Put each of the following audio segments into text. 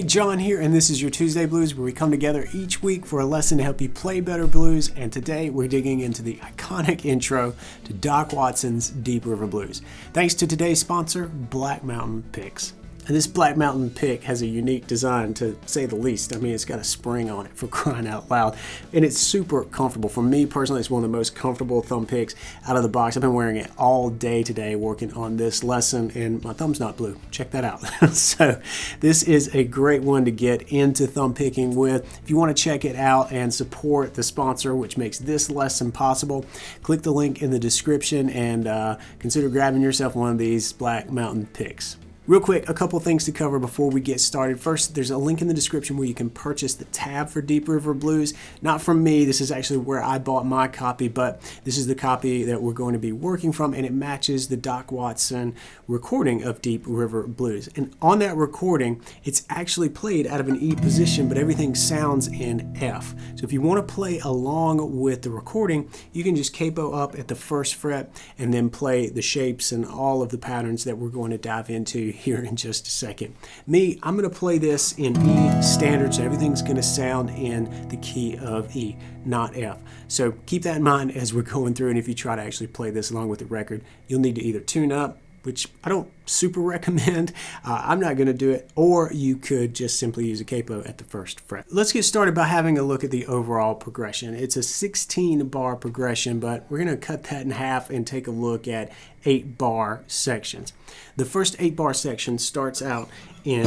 John here, and this is your Tuesday Blues, where we come together each week for a lesson to help you play better blues. And today we're digging into the iconic intro to Doc Watson's Deep River Blues. Thanks to today's sponsor, Black Mountain Picks. And this Black Mountain pick has a unique design, to say the least. I mean, it's got a spring on it, for crying out loud. And it's super comfortable. For me personally, it's one of the most comfortable thumb picks out of the box. I've been wearing it all day today working on this lesson, and my thumb's not blue. Check that out. So this is a great one to get into thumb picking with. If you want to check it out and support the sponsor, which makes this lesson possible, click the link in the description and consider grabbing yourself one of these Black Mountain picks. Real quick, a couple things to cover before we get started. First, there's a link in the description where you can purchase the tab for Deep River Blues. Not from me, this is actually where I bought my copy, but this is the copy that we're going to be working from, and it matches the Doc Watson recording of Deep River Blues. And on that recording, it's actually played out of an E position, but everything sounds in F. So if you want to play along with the recording, you can just capo up at the first fret and then play the shapes and all of the patterns that we're going to dive into here in just a second. I'm going to play this in E standard, so everything's going to sound in the key of E, not F. So keep that in mind as we're going through, and if you try to actually play this along with the record, you'll need to either tune up, which I don't super recommend. I'm not going to do it, or you could just simply use a capo at the first fret. Let's get started by having a look at the overall progression. It's a 16-bar progression, but we're going to cut that in half and take a look at 8-bar sections. The first 8-bar section starts out in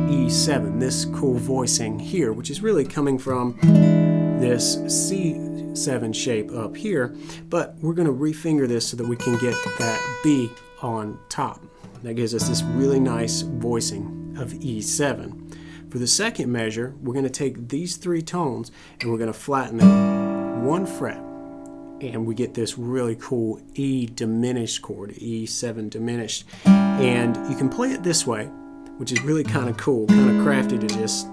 E7, this cool voicing here, which is really coming from this C7 shape up here, but we're going to refinger this so that we can get that B on top. That gives us this really nice voicing of E7. For the second measure, we're going to take these three tones and we're going to flatten it one fret, and we get this really cool E diminished chord, E7 diminished. And you can play it this way, which is really kind of cool, kind of crafty, to just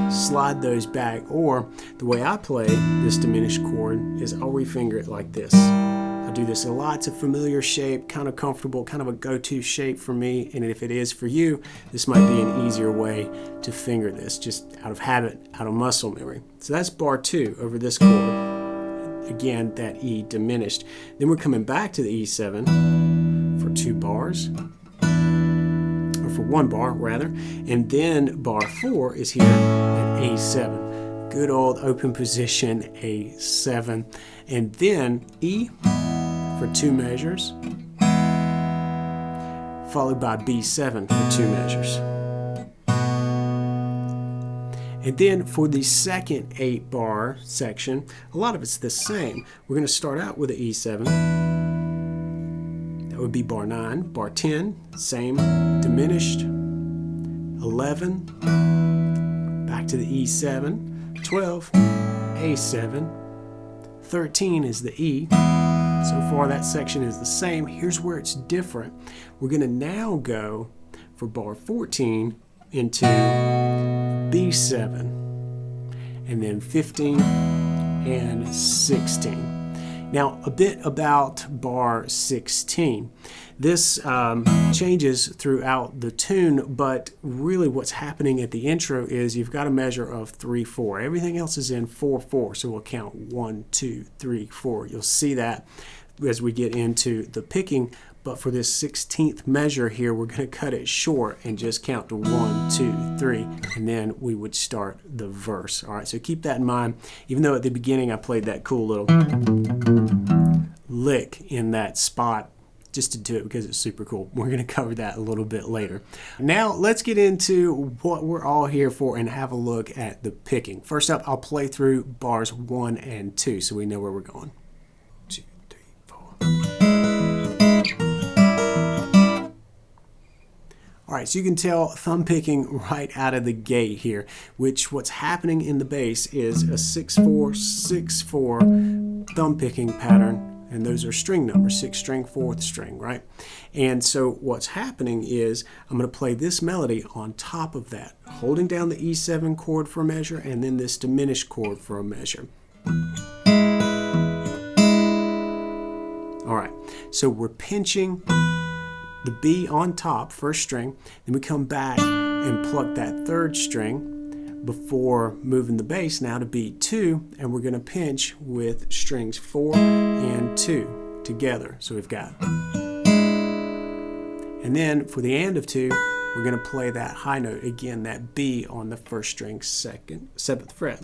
slide those back. Or the way I play this diminished chord is I'll refinger it like this. I do this a lot. It's a familiar shape, kind of comfortable, kind of a go-to shape for me. And if it is for you, this might be an easier way to finger this, just out of habit, out of muscle memory. So that's bar 2 over this chord. Again, that E diminished. Then we're coming back to the E7 for 2 bars, or for 1 bar rather. And then bar 4 is here at A7. Good old open position A7. And then E for 2 measures, followed by B7 for 2 measures. And then for the second 8-bar section, a lot of it's the same. We're going to start out with an E7. That would be bar 9. Bar 10, same, diminished. 11, back to the E7. 12, A7. 13 is the E. So far that section is the same. Here's where it's different. We're going to now go for bar 14 into B7, and then 15 and 16. Now a bit about bar 16. This changes throughout the tune, but really what's happening at the intro is you've got a measure of 3/4. Everything else is in 4/4, so we'll count 1, 2, 3, 4. You'll see that as we get into the picking, but for this 16th measure here, we're going to cut it short and just count to 1, 2, 3, and then we would start the verse. All right, so keep that in mind, even though at the beginning I played that cool little lick in that spot just to do it because it's super cool. We're going to cover that a little bit later. Now let's get into what we're all here for and have a look at the picking. First up, I'll play through bars 1 and 2 so we know where we're going. 2, 3, 4. All right, so you can tell thumb picking right out of the gate here, which what's happening in the bass is a 6/4, 6/4 thumb picking pattern. And those are string numbers, 6th string, 4th string, right? And so what's happening is I'm going to play this melody on top of that, holding down the E7 chord for a measure and then this diminished chord for a measure. All right, so we're pinching the B on top, first string, then we come back and pluck that third string before moving the bass now to beat 2, and we're going to pinch with strings 4 and 2 together. So we've got, and then for the and of 2, we're going to play that high note again, that B on the first string, 7th fret.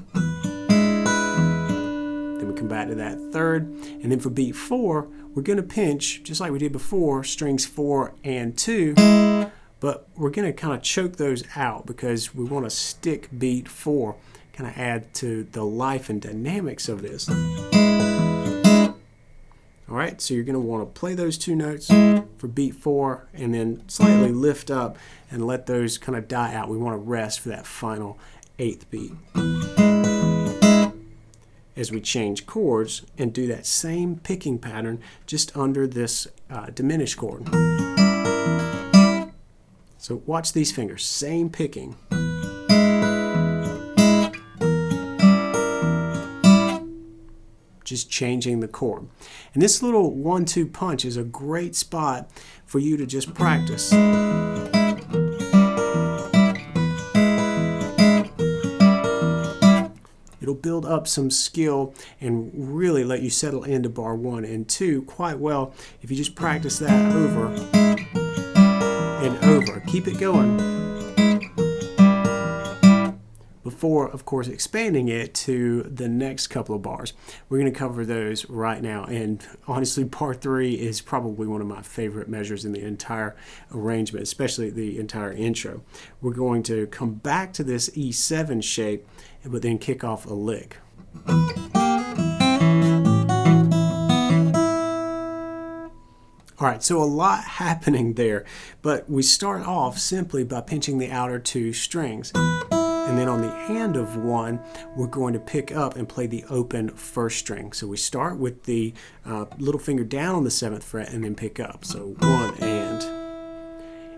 Then we come back to that third, and then for beat 4, we're going to pinch just like we did before, strings 4 and 2. But we're going to kind of choke those out because we want to stick beat 4, kind of add to the life and dynamics of this. All right, so you're going to want to play those 2 notes for beat 4 and then slightly lift up and let those kind of die out. We want to rest for that final 8th beat. As we change chords and do that same picking pattern just under this diminished chord. So watch these fingers, same picking. Just changing the chord. And this little 1-2 punch is a great spot for you to just practice. It'll build up some skill and really let you settle into bar 1 and 2 quite well if you just practice that over and over. Keep it going before, of course, expanding it to the next couple of bars. We're going to cover those right now, and honestly, bar 3 is probably one of my favorite measures in the entire arrangement, especially the entire intro. We're going to come back to this E7 shape, but then kick off a lick. All right, so a lot happening there, but we start off simply by pinching the outer 2 strings. And then on the and of 1, we're going to pick up and play the open first string. So we start with the little finger down on the 7th fret and then pick up. So 1 and.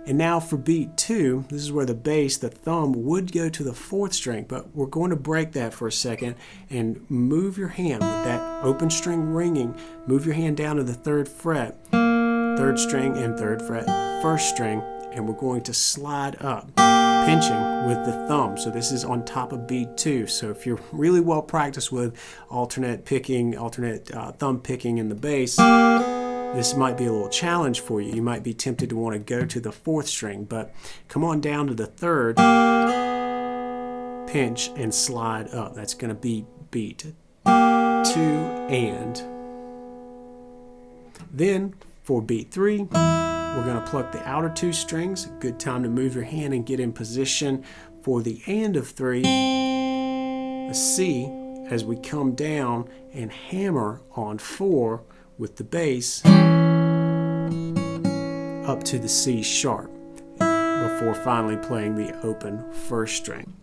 And now for beat 2, this is where the bass, the thumb, would go to the 4th string, but we're going to break that for a second and move your hand with that open string ringing. Move your hand down to the 3rd fret. 3rd string and 3rd fret, 1st string, and we're going to slide up, pinching with the thumb. So this is on top of beat 2. So if you're really well practiced with alternate picking, thumb picking in the bass, this might be a little challenge for you. You might be tempted to want to go to the 4th string, but come on down to the 3rd, pinch and slide up. That's going to be beat 2 and. Then for beat 3, we're going to pluck the outer 2 strings. A good time to move your hand and get in position for the and of 3, a C, as we come down and hammer on 4 with the bass up to the C sharp before finally playing the open 1st string.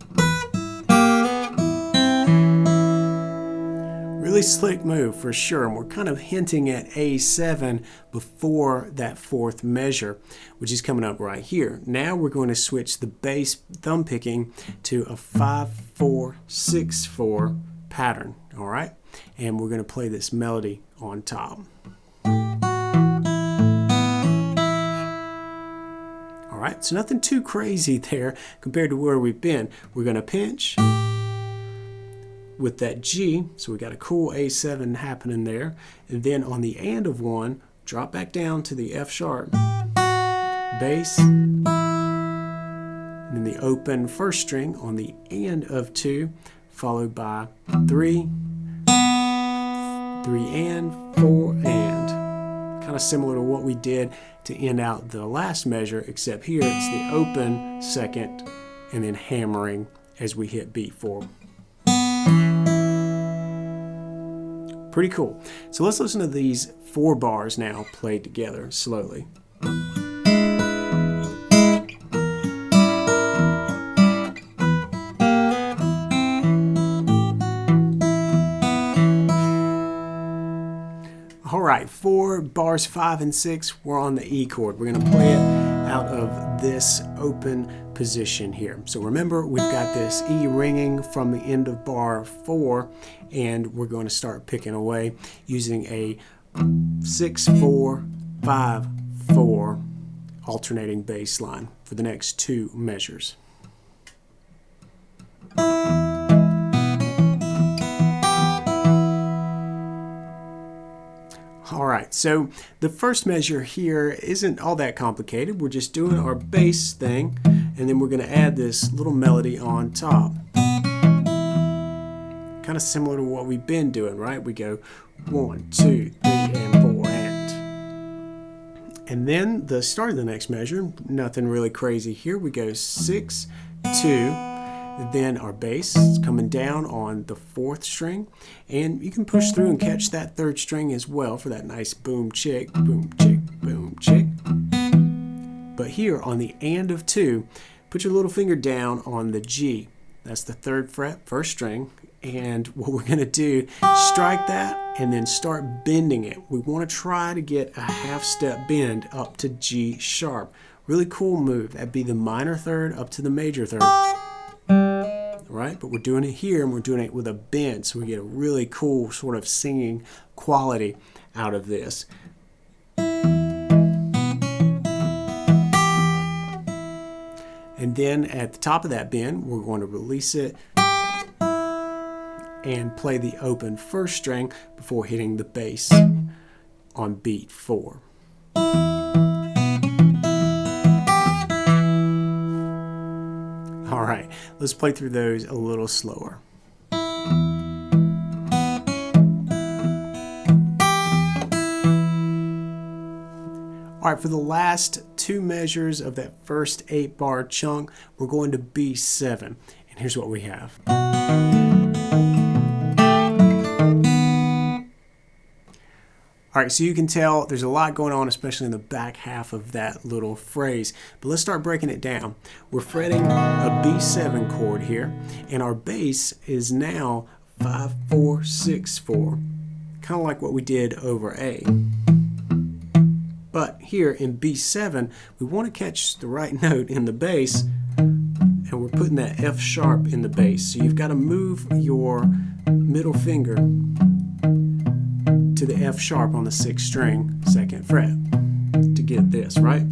Really slick move for sure, and we're kind of hinting at A7 before that 4th measure, which is coming up right here. Now we're going to switch the bass thumb picking to a 5-4-6-4 pattern, all right? And we're going to play this melody on top. All right, so nothing too crazy there compared to where we've been. We're going to pinch with that G, so we got a cool A7 happening there, and then on the and of 1, drop back down to the F sharp, bass, and then the open 1st string on the and of 2, followed by 3 and 4 and. Kind of similar to what we did to end out the last measure, except here it's the open 2nd and then hammering as we hit beat 4. Pretty cool. So let's listen to these 4 bars now played together slowly. All right, for bars 5 and 6, we're on the E chord. We're going to play it out of this open position here. So remember, we've got this E ringing from the end of bar 4, and we're going to start picking away using a 6-4-5-4 alternating bass line for the next 2 measures. All right, so the first measure here isn't all that complicated. We're just doing our bass thing, and then we're going to add this little melody on top. Kind of similar to what we've been doing, right? We go 1, 2, 3, and 4, and then the start of the next measure, nothing really crazy here. We go 6, 2. Then our bass is coming down on the 4th string, and you can push through and catch that 3rd string as well for that nice boom chick, boom chick, boom chick. But here on the and of 2, put your little finger down on the G. That's the 3rd fret, 1st string, and what we're going to do, strike that and then start bending it. We want to try to get a half step bend up to G sharp. Really cool move. That'd be the minor 3rd up to the major 3rd. Right, but we're doing it here and we're doing it with a bend, so we get a really cool sort of singing quality out of this. And then at the top of that bend, we're going to release it and play the open 1st string before hitting the bass on beat 4. All right, let's play through those a little slower. All right, for the last 2 measures of that first 8-bar chunk, we're going to B7, and here's what we have. All right, so you can tell there's a lot going on, especially in the back half of that little phrase. But let's start breaking it down. We're fretting a B7 chord here, and our bass is now 5, 4, 6, 4, kind of like what we did over A. But here in B7, we want to catch the right note in the bass, and we're putting that F sharp in the bass. So you've got to move your middle finger to the F sharp on the 6th string, 2nd fret, to get this, right?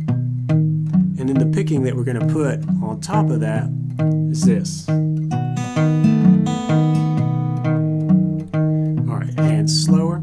And then the picking that we're going to put on top of that is this. All right, and slower.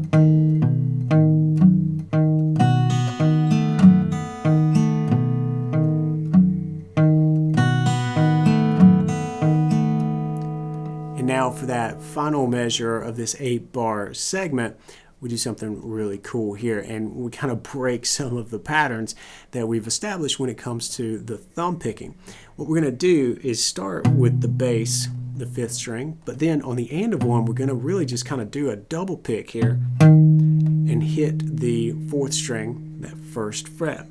And now for that final measure of this 8-bar segment, we do something really cool here, and we kind of break some of the patterns that we've established when it comes to the thumb picking. What we're going to do is start with the bass, the 5th string, but then on the and of 1, we're going to really just kind of do a double pick here and hit the 4th string, that 1st fret.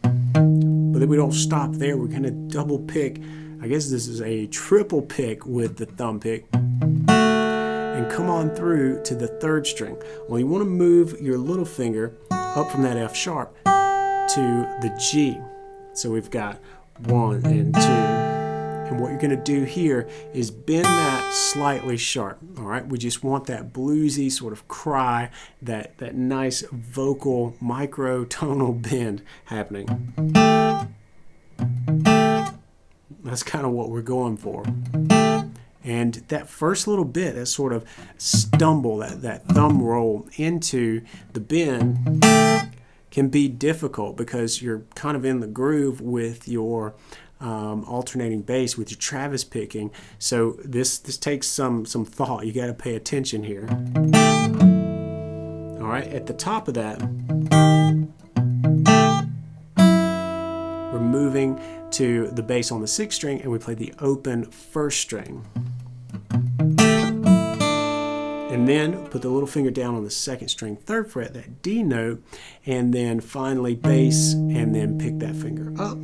But then we don't stop there. We're going to double pick. I guess this is a triple pick with the thumb pick, and come on through to the 3rd string. Well, you want to move your little finger up from that F sharp to the G. So we've got 1 and 2. And what you're going to do here is bend that slightly sharp. All right, we just want that bluesy sort of cry, that nice vocal microtonal bend happening. That's kind of what we're going for. And that first little bit, that sort of stumble, that thumb roll into the bend can be difficult because you're kind of in the groove with your alternating bass, with your Travis picking. So this takes some thought. You got to pay attention here. All right, at the top of that, we're moving to the bass on the 6th string, and we play the open 1st string. And then put the little finger down on the 2nd string, 3rd fret, that D note, and then finally bass, and then pick that finger up.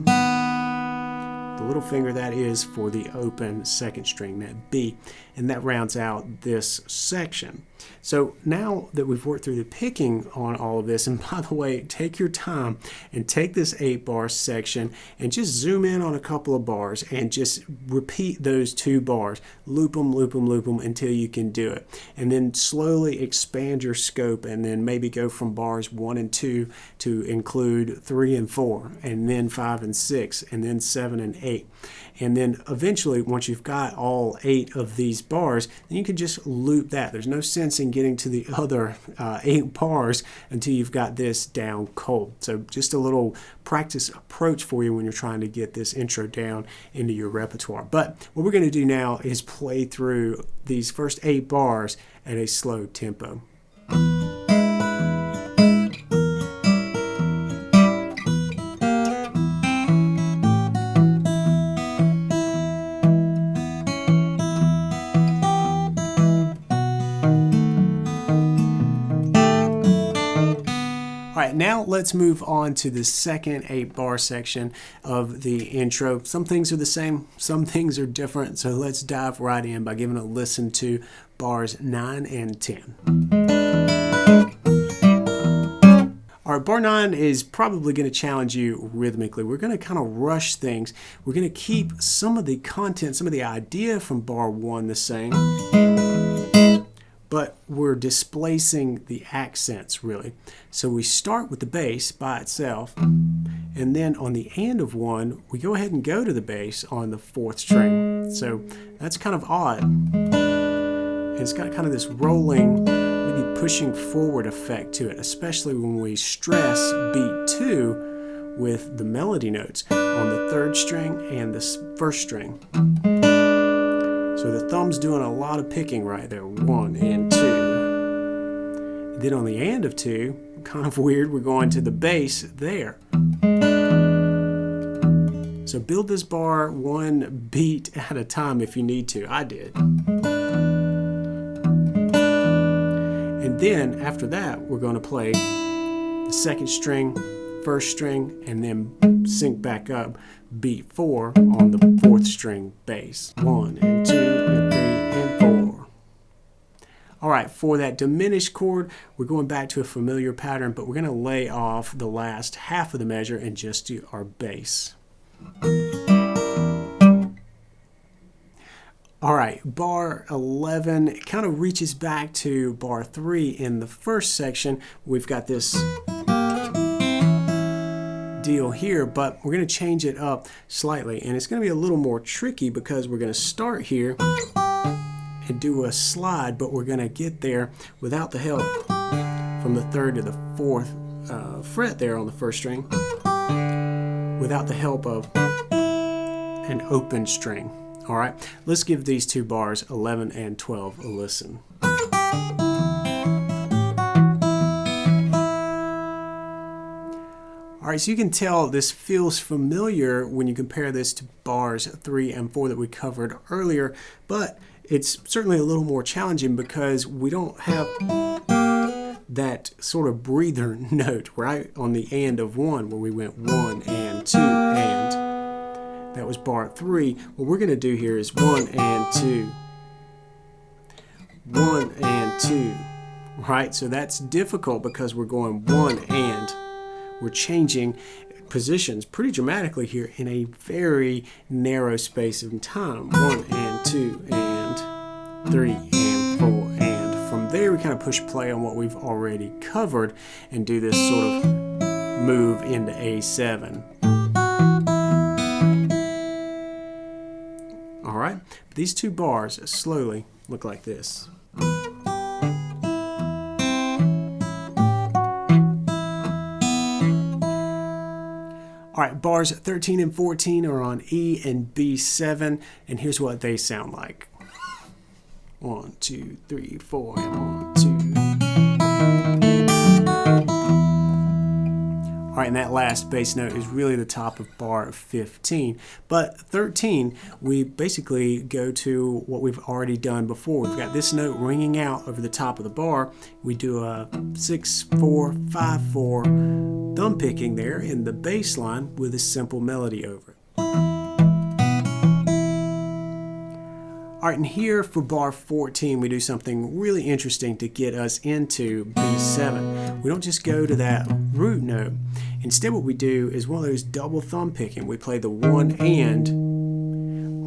The little finger, that is for the open 2nd string, that B, and that rounds out this section. So now that we've worked through the picking on all of this, and by the way, take your time and take this 8-bar section and just zoom in on a couple of bars and just repeat those 2 bars. Loop them, loop them, loop them until you can do it. And then slowly expand your scope, and then maybe go from bars 1 and 2 to include 3 and 4, and then 5 and 6, and then 7 and 8. 8. And then eventually, once you've got all 8 of these bars, then you can just loop that. There's no sense in getting to the other 8 bars until you've got this down cold. So just a little practice approach for you when you're trying to get this intro down into your repertoire. But what we're going to do now is play through these first 8 bars at a slow tempo. Alright, now let's move on to the second 8-bar section of the intro. Some things are the same, some things are different, so let's dive right in by giving a listen to bars 9 and 10. Alright, bar 9 is probably going to challenge you rhythmically. We're going to kind of rush things. We're going to keep some of the content, some of the idea from bar 1 the same, but we're displacing the accents really. So we start with the bass by itself, and then on the end of 1, we go ahead and go to the bass on the 4th string. So that's kind of odd. And it's got kind of this rolling, maybe pushing forward effect to it, especially when we stress beat 2 with the melody notes on the 3rd string and the 1st string. So the thumb's doing a lot of picking right there, 1 and 2. And then on the end of 2, kind of weird, we're going to the bass there. So build this bar 1 beat at a time if you need to. I did. And then after that, we're going to play the 2nd string, 1st string, and then sync back up beat 4 on the 4th string bass. 1 and 2 and 3 and 4. Alright, for that diminished chord, we're going back to a familiar pattern, but we're going to lay off the last half of the measure and just do our bass. Alright, bar 11 kind of reaches back to bar 3 in the first section. We've got this deal here, but we're going to change it up slightly, and it's going to be a little more tricky because we're going to start here and do a slide, but we're going to get there without the help from the 3rd to the 4th fret there on the 1st string, without the help of an open string. Alright, let's give these 2 bars 11 and 12 a listen. Alright, so you can tell this feels familiar when you compare this to bars 3 and 4 that we covered earlier, but it's certainly a little more challenging because we don't have that sort of breather note right on the end of 1 where we went 1 and 2 and. That was bar 3. What we're going to do here is 1 and 2. 1 and 2. Right? So that's difficult because we're going 1 and. We're changing positions pretty dramatically here in a very narrow space of time. 1 and 2 and 3 and 4 and. From there we kind of push play on what we've already covered and do this sort of move into A7. Alright, these 2 bars slowly look like this. Alright, bars 13 and 14 are on E and B7, and here's what they sound like. 1, 2, 3, 4, and 1, 2. Alright, and that last bass note is really the top of bar 15. But 13, we basically go to what we've already done before. We've got this note ringing out over the top of the bar. We do a 6, 4, 5, 4 thumb picking there in the bass line with a simple melody over it. Alright, and here for bar 14 we do something really interesting to get us into B7. We don't just go to that root note. Instead what we do is one of those double thumb picking. We play the 1 and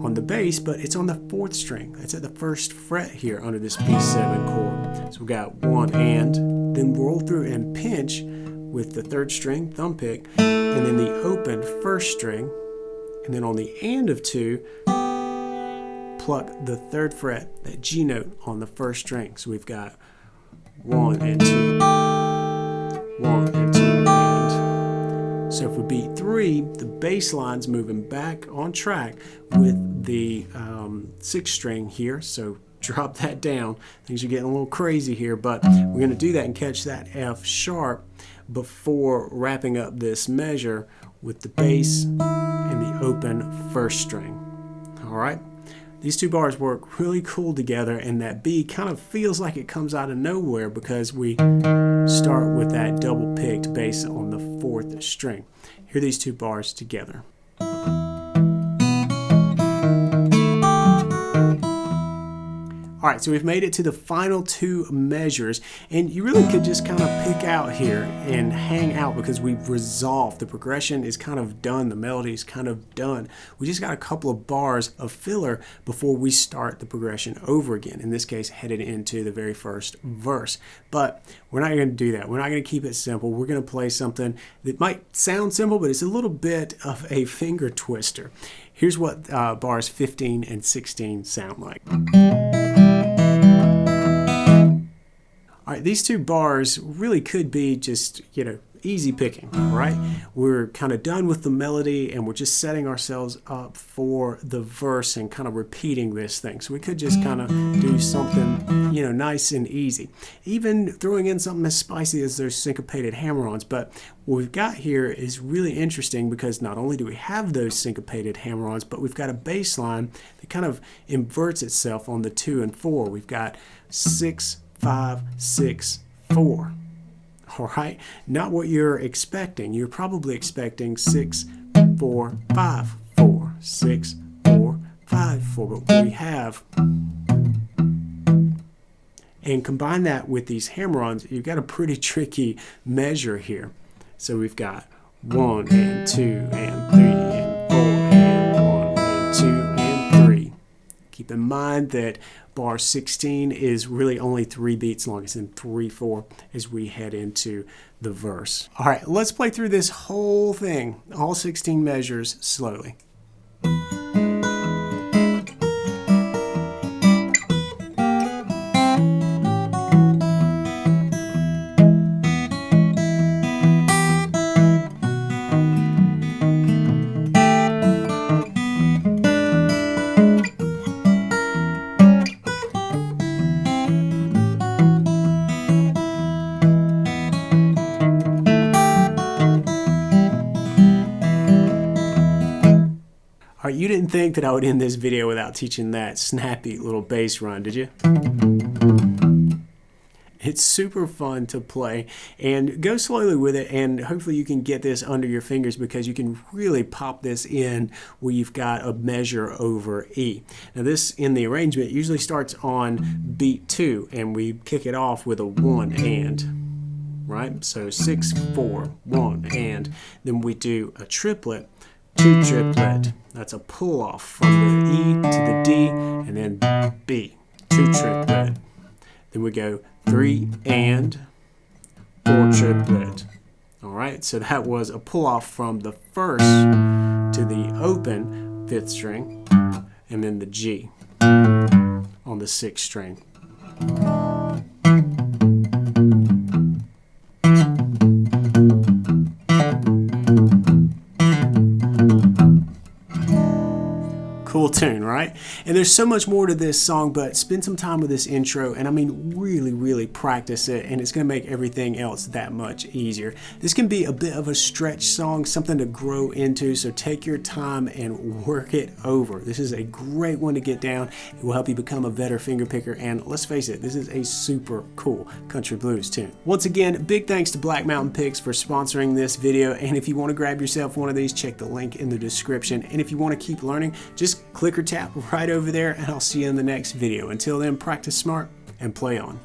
on the bass, but it's on the 4th string. That's at the 1st fret here under this B7 chord. So we've got 1 and, then roll through and pinch with the 3rd string, thumb pick, and then the open 1st string, and then on the and of 2, pluck the 3rd fret, that G note on the 1st string. So we've got 1 and 2, 1 and 2, and. So for beat 3, the bass line's moving back on track with the 6th string here. So drop that down. Things are getting a little crazy here, but we're going to do that and catch that F sharp before wrapping up this measure with the bass and the open 1st string. All right. These 2 bars work really cool together, and that B kind of feels like it comes out of nowhere because we start with that double picked bass on the 4th string. Hear these 2 bars together. All right, so we've made it to the final 2 measures, and you really could just kind of pick out here and hang out because we've resolved. The progression is kind of done, the melody is kind of done. We just got a couple of bars of filler before we start the progression over again, in this case headed into the very first verse. But we're not going to do that. We're not going to keep it simple. We're going to play something that might sound simple, but it's a little bit of a finger twister. Here's what bars 15 and 16 sound like. All right, these 2 bars really could be just, easy picking, right? We're kind of done with the melody and we're just setting ourselves up for the verse and kind of repeating this thing. So we could just kind of do something, nice and easy. Even throwing in something as spicy as those syncopated hammer-ons. But what we've got here is really interesting because not only do we have those syncopated hammer-ons, but we've got a bass line that kind of inverts itself on the 2 and 4. We've got 6, 5, 6, 4. All right, not what you're expecting. You're probably expecting 6, 4, 5, 4, 6, 4, 5, 4. But what we have, and combine that with these hammer-ons, you've got a pretty tricky measure here. So we've got 1 and 2 and 3 and 4 and 1 and 2 and 3. Keep in mind that bar 16 is really only 3 beats long. It's in 3/4 as we head into the verse. All right, let's play through this whole thing, all 16 measures, slowly. All right, you didn't think that I would end this video without teaching that snappy little bass run, did you? It's super fun to play, and go slowly with it, and hopefully you can get this under your fingers because you can really pop this in where you've got a measure over E. Now this, in the arrangement, usually starts on beat 2, and we kick it off with a 1 and, right? So 6, 4, 1 and, then we do a triplet, 2 triplet. That's a pull off from the E to the D and then B, 2 triplet. Then we go 3 and 4 triplet. All right, so that was a pull off from the 1st to the open 5th string and then the G on the 6th string. Cool tune, right? And there's so much more to this song, but spend some time with this intro, and I mean really practice it, and it's going to make everything else that much easier. This can be a bit of a stretch song, something to grow into, so take your time and work it over. This is a great one to get down. It will help you become a better finger picker, and let's face it, this is a super cool country blues tune. Once again, big thanks to Black Mountain Picks for sponsoring this video, and if you want to grab yourself one of these, check the link in the description. And if you want to keep learning, just click or tap right over there, and I'll see you in the next video. Until then, practice smart and play on.